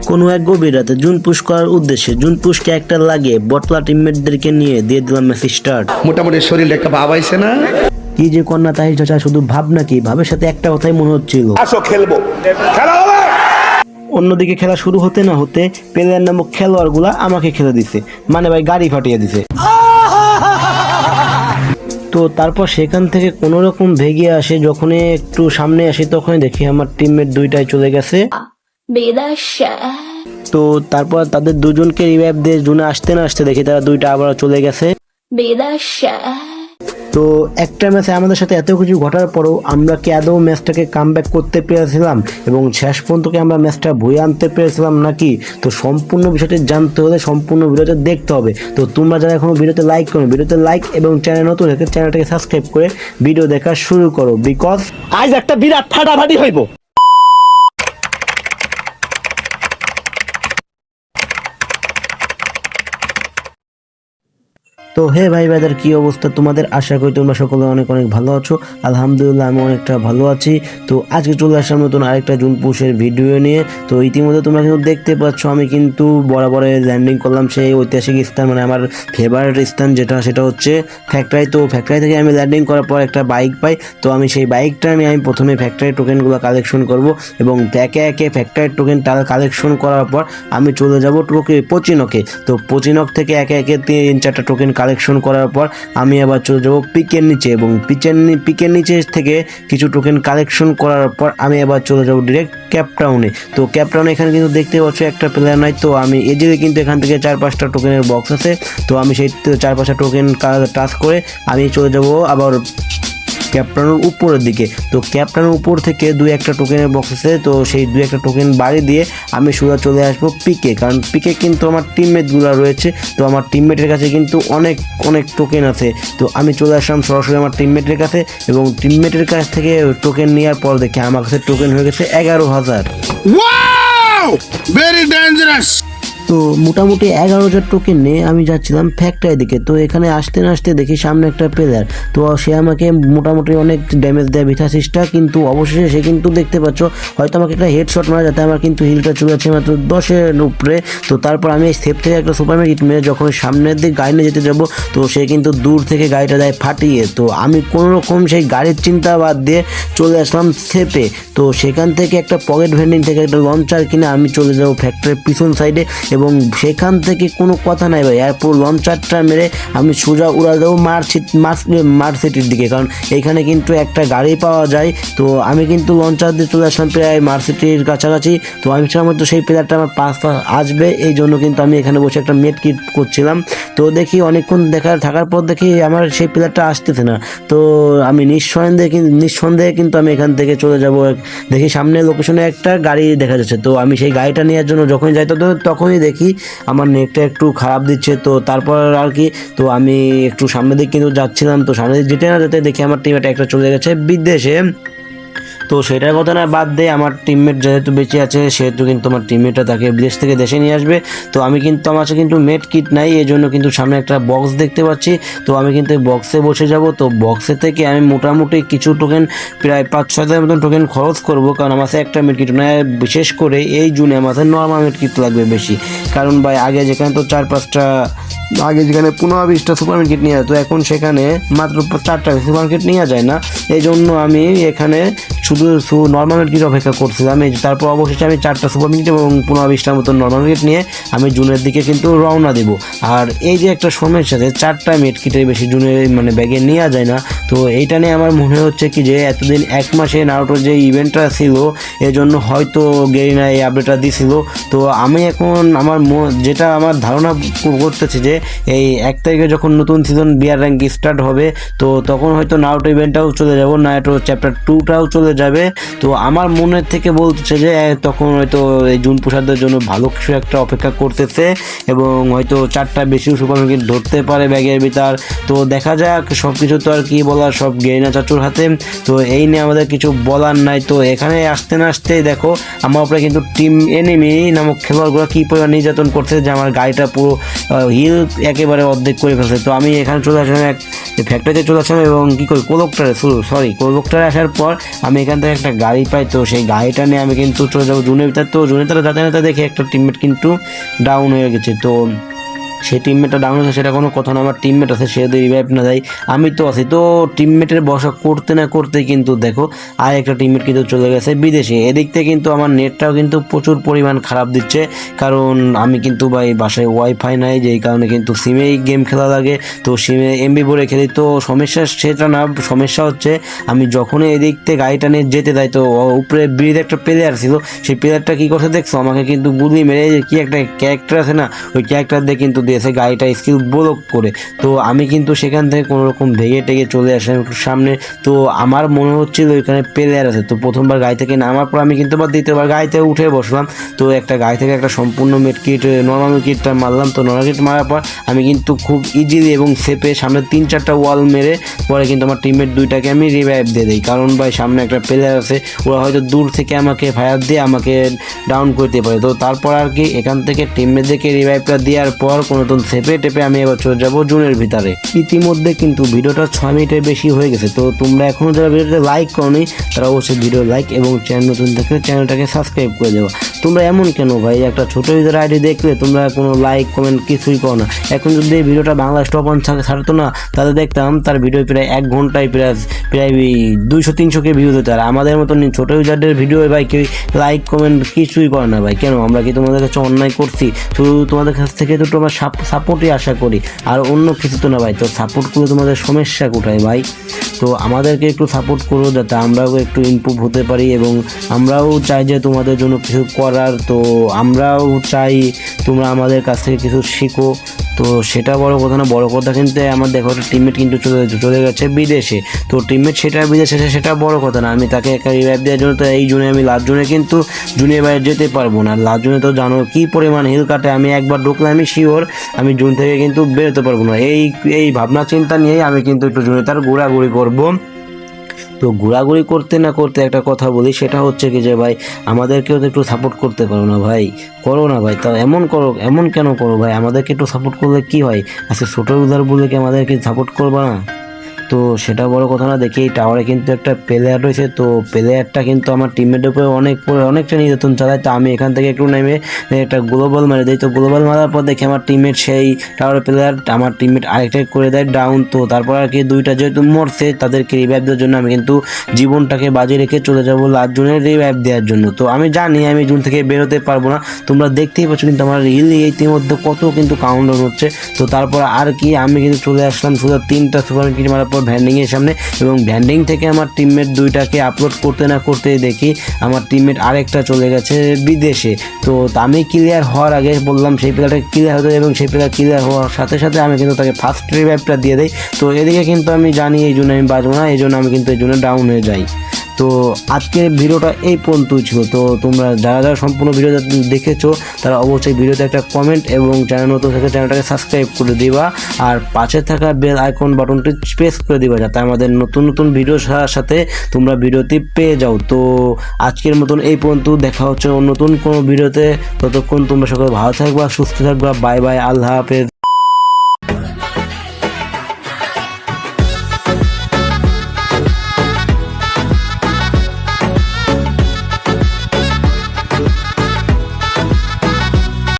কোনো এক গভীর রাতে জুন পুশ করার উদ্দেশ্যে জুন পুশকে একটা লাগিয়ে বটলা টিমমেটদেরকে নিয়ে দিয়ে দিলাম ম্যাচ স্টার্ট। মোটামুটি শরীরে একটা ভাব আইছে না? কি যে কন্যা তাহির চাচা, শুধু ভাব নাকি, ভাবের সাথে একটা কথাই মনে হচ্ছিল। আসো খেলবো, খেলা হবে। অন্যদিকে খেলা শুরু হতে না হতে প্লেয়ার নামক খেলোয়াড় গুলা আমাকে খেলে দিছে, মানে ভাই গাড়ি ফাটিয়ে দিছে। তো তারপর সেখান থেকে কোনো রকম ভেগে আসে, যখনই একটু সামনে আসি তখনই দেখি আমার টিমমেট দুইটাই চলে গেছে। তো তারপর তাদের দুজনকে রিভাইভ দিয়ে জুনে আসতে না আসতে দেখি তারা দুইটা আবার চলে গেছে। তো একটা ম্যাচে আমাদের সাথে এত কিছু ঘটার পরও আমরা কি আদৌ ম্যাচটাকে কামব্যাক করতে পেরেছিলাম এবং শেষ পর্যন্ত কি আমরা ম্যাচটা বয়ে আনতে পেরেছিলাম নাকি? তো সম্পূর্ণ বিষয়টি জানতে হলে সম্পূর্ণ ভিডিওটা দেখতে হবে। তো তোমরা যারা এখনো ভিডিওতে লাইক করো, ভিডিওতে লাইক এবং চ্যানেল নতুন হলে চ্যানেলটাকে সাবস্ক্রাইব করে ভিডিও দেখা শুরু করো, বিকজ আজ একটা বিরাট ফাটাফাটি হইব। তো হে ভাই ভাইদের কি অবস্থা তোমাদের? আশা করি তোমরা সকলে অনেক অনেক ভালো আছো। আলহামদুলিল্লাহ আমি অনেকটা ভালো আছি। তো আজকে চলে আসলাম নতুন আরেকটা জুন পুশের ভিডিও নিয়ে। তো ইতিমধ্যে তোমরা কিন্তু দেখতে পাচ্ছ আমি কিন্তু বরাবরে ল্যান্ডিং করলাম সেই ঐতিহাসিক স্থান, মানে আমার ফেভারিট স্থান সেটা হচ্ছে ফ্যাক্টরি। তো ফ্যাক্টরি থেকে আমি ল্যান্ডিং করার পর একটা বাইক পাই। তো আমি সেই বাইকটা নিয়ে আমি প্রথমে ফ্যাক্টরি টোকেনগুলো কালেকশন করব এবং একে একে ফ্যাক্টরি টোকেন কালেকশন করার পর আমি চলে যাব পচিনকে। তো পচিনক থেকে একে একে 3-4টা টোকেন কালেকশন করার পর আমি আবার চলে যাবো পিকের নিচে এবং পিকের নিচে থেকে কিছু টোকেন কালেকশন করার পর আমি আবার চলে যাবো ডিরেক্ট ক্যাপটাউনে। তো ক্যাপটাউনে এখানে কিন্তু দেখতে পাচ্ছ একটা প্লেয়ার নাই। তো আমি এদিকে কিন্তু এখান থেকে 4-5টা টোকেনের বক্স আছে। তো আমি সেই 4-5টা টোকেন টাচ করে আমি চলে যাব আবার ক্যাপটাউনের উপরের দিকে। তো ক্যাপটাউনের উপর থেকে 2-1টা টোকেনের বক্স আছে। তো সেই 2-1টা টোকেন বাড়ি দিয়ে আমি সোজা চলে আসবো পিকে, কারণ পিকে কিন্তু আমার টিমমেটগুলো রয়েছে। তো আমার টিমমেটের কাছে কিন্তু অনেক অনেক টোকেন আছে। তো আমি চলে আসলাম সরাসরি আমার টিমমেটের কাছে এবং টিমমেটের কাছ থেকে টোকেন নেওয়ার পর দেখি আমার কাছে টোকেন হয়ে গেছে 11,000। Wow, very dangerous. তো মোটামুটি 11,000 টোকেন নিয়ে আমি যাচ্ছিলাম ফ্যাক্টরির দিকে। তো এখানে আসতে না আসতে দেখি সামনে একটা প্লেয়ার। তো সে আমাকে মোটামুটি অনেক ড্যামেজ দেয় ভিথাসিসটা, কিন্তু অবশেষে সে কিন্তু দেখতে পাচ্ছ হয়তো আমাকে একটা হেডশট মারা, যাতে আমার কিন্তু হিলটা চলে যাচ্ছে মাত্র 10-এর উপরে। তো তারপর আমি এই সেফ থেকে একটা সুপার মার্কেট মেরে যখন সামনের দিকে গাড়ি নিয়ে যেতে যাবো, তো সে কিন্তু দূর থেকে গাড়িটা দেয় ফাটিয়ে। তো আমি কোনো রকম সেই গাড়ির চিন্তা বাদ দিয়ে চলে আসলাম সেফে। তো সেখান থেকে একটা পকেট ভেন্ডিং থেকে একটা লঞ্চার কিনে আমি চলে যাবো ফ্যাক্টরির পিছন সাইডে এবং সেখান থেকে কোনো কথা নাই ভাই, এরপর লঞ্চারটা মেরে আমি সোজা উড়া দেবো মার্সিটির দিকে, কারণ এখানে কিন্তু একটা গাড়ি পাওয়া যায়। তো আমি কিন্তু লঞ্চার দিয়ে চলে আসলাম প্রায় মার্সিটির কাছাকাছি। তো আমি ছিলাম হয়তো সেই প্লেয়ারটা আমার পাশ আসবে, এই জন্য কিন্তু আমি এখানে বসে একটা মেট কিট করছিলাম। তো দেখি অনেকক্ষণ থাকার পর দেখি আমার সেই প্লেয়ারটা আসতেছে না। তো আমি নিঃসন্দেহে কিন্তু আমি এখান থেকে চলে যাব। দেখি সামনে লোকেশনে একটা গাড়ি দেখা যাচ্ছে। তো আমি সেই গাড়িটা নেওয়ার জন্য যখনই যাই তো তখনই দেখি আমার নেটটা একটু খারাপ দিচ্ছে। তো তারপর আর কি, তো আমি একটু সামনের দিকে কিন্তু যাচ্ছিলাম। তো সামনের দিকে যেতে না যেতে দেখি আমার টিমমেট একটা চলে গেছে বিদেশে। তো সেটার কথা না বাদ দিয়ে আমার টিমমেট যেহেতু বেঁচে আছে সেহেতু কিন্তু আমার টিমমেটটা তাকে বিদেশ থেকে দেশে নিয়ে আসবে। তো আমি কিন্তু আমার কাছে কিন্তু মেট কিট নাই, এই জন্য কিন্তু সামনে একটা বক্স দেখতে পাচ্ছি। তো আমি কিন্তু বক্সে বসে যাব। তো বক্সে থেকে আমি মোটামুটি কিছু টোকেন প্রায় 5-6 মতন টোকেন খরচ করব, কারণ আমার কাছে একটা মেট কিট নয়। বিশেষ করে এই জুনে আমার কাছে নর্মাল মেট কিট লাগবে বেশি, কারণ ভাই আগে যেখানে তো 4-5টা, আগে যেখানে 15-20টা সুপার মার্কেট নিয়ে যেত, এখন সেখানে মাত্র 4টা সুপার মার্কেট নেওয়া যায় না। এই জন্য আমি এখানে শুধু নর্মাল মার্কেট অপেক্ষা করছিলাম। তারপর অবশেষে আমি 4টা সুপার মার্কেট এবং 15-20টার মতো নর্মাল মার্কেট নিয়ে আমি জুনের দিকে কিন্তু রওনা দেব। আর এই যে একটা সময়ের সাথে 4টা মেটকিটের বেশি জুনে মানে ব্যাগে নেওয়া যায় না। তো এইটা নিয়ে আমার মনে হচ্ছে কি যে এতদিন 1 মাসে নারুটোর যে ইভেন্টটা ছিল এজন্য হয়তো গেরিনা এই আপডেটটা দিছিল। তো আমি এখন যেটা আমার ধারণা করতেছি যে এই 1 তারিখে যখন নতুন সিজন বিয়ার র্যাঙ্ক স্টার্ট হবে, তো তখন হয়তো নারুটো ইভেন্টটাও চলে যাব, নারুটো চ্যাপ্টার 2টাও চলে যাবে। তো আমার মনের থেকে বলছে যে তখন হয়তো এই জুন প্রসাদের জন্য ভালো কিছু একটা অপেক্ষা করতেছে এবং হয়তো 4টা বেশি সুপার মার্কেট ধরতে পারে ব্যাগের ভিতর। তো দেখা যাক, সব কিছু তো আর কি বলার, সব গেরিনা চাচুর হাতে। তো এই নিয়ে আমাদের কিছু বলার নাই। তো এখানে আসতে না আসতেই দেখো আমার উপরে কিন্তু টিম এনিমি নামক খেলোয়াড়গুলো কী পরিমাণ নির্যাতন করছে, যে আমার গাড়িটা পুরো হিল একেবারে অর্ধেক করে ফেলছে। তো আমি এখানে চলে আসলাম এক ফ্যাক্টরিতে চলে আসলাম এবং কী করি কোলবক্টারে আসার পর আমি এখান থেকে একটা গাড়ি পাই। তো সেই গাড়িটা নিয়ে আমি কিন্তু চলে যাবো জুনের ভিতরে। তো জুনের ভিতরে যাতে না দেখে একটা টিমমেট কিন্তু ডাউন হয়ে গেছে। তো সেই টিমমেটটা ডাউন হয়েছে সেটা কোনো কথা না, আমার টিমমেট আছে, সে যদি রিভাইভ না দেয় আমি তো আছি। তো টিমমেটের বসা করতে না করতে কিন্তু দেখো আর একটা টিমমেট কিন্তু চলে গেছে বিদেশে। এদিক থেকে কিন্তু আমার নেটটাও কিন্তু প্রচুর পরিমাণ খারাপ দিচ্ছে, কারণ আমি কিন্তু ভাই বাসায় ওয়াইফাই নাই, যেই কারণে কিন্তু সিমেই গেম খেলা লাগে। তো সিমে এমবি ভরে খেলি। তো সমস্যা সেটা না, সমস্যা হচ্ছে আমি যখনই এদিক থেকে গাড়িটা নিয়ে যেতে যাই তো উপরে ব্রিজে একটা প্লেয়ার ছিল, সেই প্লেয়ারটা কী করছে দেখছো, আমাকে কিন্তু গুলি মেরে কি একটা ক্যারেক্টার আছে না, ওই ক্যারেক্টার দিয়ে কিন্তু দিয়েছে গাড়িটা স্কিল ব্লক করে। তো আমি কিন্তু সেখান থেকে কোনো রকম ভেঙে টেগে চলে আসলাম একটু সামনে। তো আমার মনে হচ্ছিল ওইখানে প্লেয়ার আছে। তো প্রথমবার গাড়ি থেকে নামার পর আমি কিন্তু আবার দ্বিতীয়বার গাড়ি থেকে উঠে বসলাম। তো একটা গাড়ি থেকে একটা সম্পূর্ণ মেডকিট নর্মাল কিটটা মারলাম। তো নর্মাল কিট মারার পর আমি কিন্তু খুব ইজিলি এবং সেফে সামনে 3-4টা ওয়াল মেরে পরে কিন্তু আমার টিমমেট দুইটাকে আমি রিভাইভ দিয়ে দিই, কারণ ভাই সামনে একটা প্লেয়ার আছে, ওরা হয়তো দূর থেকে আমাকে ফায়ার দিয়ে আমাকে ডাউন করতে পারে। তো তারপর আর কি এখান থেকে টিমমেটদেরকে রিভাইভটা দেওয়ার পর কোনো সেপে টেপে আমি এবার চলে যাবো জুনের ভিতরে। ইতিমধ্যে কিন্তু ভিডিওটা 6 মিনিটের বেশি হয়ে গেছে। তো তোমরা এখনও যারা ভিডিওটা লাইক করোনি তারা অবশ্যই ভিডিও লাইক এবং চ্যানেল নতুন দেখলে চ্যানেলটাকে সাবস্ক্রাইব করে দেবো। তোমরা এমন কেন ভাই, একটা ছোটো ইউজার আইডি দেখলে তোমরা কোনো লাইক কমেন্ট কিছুই করো না। এখন যদি এই ভিডিওটা বাংলা টপ 1 ছাড়তো না তাহলে দেখতাম তার ভিডিও প্রায় 1 ঘন্টায় প্রায় 200-300 ভিউ দিতে। আর আমাদের মতন ছোটো ইউজারদের ভিডিও ভাই কেউ লাইক কমেন্ট কিছুই করে না ভাই। কেন, আমরা কি তোমাদের কাছে অন্যায় করছি? শুধু তোমাদের কাছ থেকে তো তোমার সাপোর্টই আশা করি, আর অন্য কিছু তো না ভাই। তো সাপোর্ট করে তোমাদের সমস্যা কোথায় ভাই? তো আমাদেরকে একটু সাপোর্ট করো যাতে আমরাও একটু ইমপ্রুভ হতে পারি, এবং আমরাও চাই যে তোমাদের জন্য কিছু করার। তো আমরাও চাই তোমরা আমাদের কাছ থেকে কিছু শিখো। তো সেটা বড় কথা না, বড় কথা কিন্তু আমার দেখো একটা টিমমেট কিন্তু চলে গেছে বিদেশে। তো টিমমেট সেটা বিদেশে সেটা বড় কথা না, আমি তাকে একটা রিভাইভ দেওয়ার জন্য তো এই জুনে আমি লাস্ট জুনে কিন্তু জুনের বাইরে যেতে পারবো না। লাস্ট জুনে তো জানো কী পরিমাণ হিল কাটে, আমি একবার ঢুকলে আমি শিওর আমি জুন থেকে কিন্তু বেরোতে পারবো না। এই ভাবনা চিন্তা নিয়েই আমি কিন্তু একটু জুনে তার ঘোরাঘুরি করবো। তো ঘোরাঘুরি করতে না করতে একটা কথা বলি, সেটা হচ্ছে কি যে ভাই আমাদেরকেও তো একটু সাপোর্ট করতে পারো না ভাই, করো না ভাই। তা এমন কেন করো ভাই? আমাদেরকে একটু সাপোর্ট করলে কি হয়? আচ্ছা ছোটো ইউজার বলে কি আমাদেরকে সাপোর্ট করবা না? তো সেটা বড় কথা না। দেখি টাওয়ারে কিন্তু একটা প্লেয়ার রয়েছে। তো প্লেয়ারটা কিন্তু আমার টিমমেটের উপরে অনেকটা নির্যাতন চালায়। তো আমি এখান থেকে একটু নেমে একটা গ্লোবাল মেরে দিই। তো গ্লোবাল মারার পর দেখি আমার টিমমেট সেই টাওয়ারের প্লেয়ার আমার টিমমেট আরেকটা করে দেয় ডাউন। তো তারপর আর কি দুইটা যেহেতু মরছে তাদেরকে রিভাইভ দেওয়ার জন্য আমি কিন্তু জীবনটাকে বাজি রেখে চলে যাবো লাস্ট জুনের রিভাইভ দেওয়ার জন্য। তো আমি জানি আমি জুন থেকে বেরোতে পারবো না, তোমরা দেখতেই পাচ্ছ কিন্তু আমার রিল ইতিমধ্যে কত কিন্তু কাউন্টডাউন হচ্ছে। তো তারপর আর কি আমি কিন্তু চলে আসলাম শুধু 3টা সুপার কিট মারার পর ভ্যান্ডিংয়ের সামনে, এবং ভ্যান্ডিং থেকে আমার টিমমেট দুইটাকে আপলোড করতে না করতে দেখি আমার টিমমেট আরেকটা চলে গেছে বিদেশে। তো আমি ক্লিয়ার হওয়ার আগে বললাম সেই প্লেয়ারটা ক্লিয়ার হতে, এবং সেই প্লেয়ার ক্লিয়ার হওয়ার সাথে সাথে আমি কিন্তু তাকে ফার্স্ট রিভাইভটা দিয়ে দিই। তো এদিকে কিন্তু আমি জানি এই জন্য আমি বাঁচবো না, এই জন্য আমি কিন্তু এই জন্য ডাউন হয়ে যাই। তো আজকের ভিডিওটা এই পর্যন্তই ছিল। তো তোমরা যারা সম্পূর্ণ ভিডিওটা দেখেছো তারা অবশ্যই ভিডিওতে একটা কমেন্ট এবং চ্যানেল নতুন থেকে চ্যানেলটাকে সাবস্ক্রাইব করে দিবা, আর পাশে থাকা বেল আইকন বাটনটি প্রেস করে দিবা যাতে আমাদের নতুন ভিডিও সাথে তোমরা ভিডিওটি পেয়ে যাও। তো আজকের মতন এই পর্যন্ত, দেখা হচ্ছে নতুন কোনো ভিডিওতে। ততক্ষণ তোমরা সকলে ভালো থাকবা, সুস্থ থাকবা। বাই বাই, আল্লাহ হাফেজ।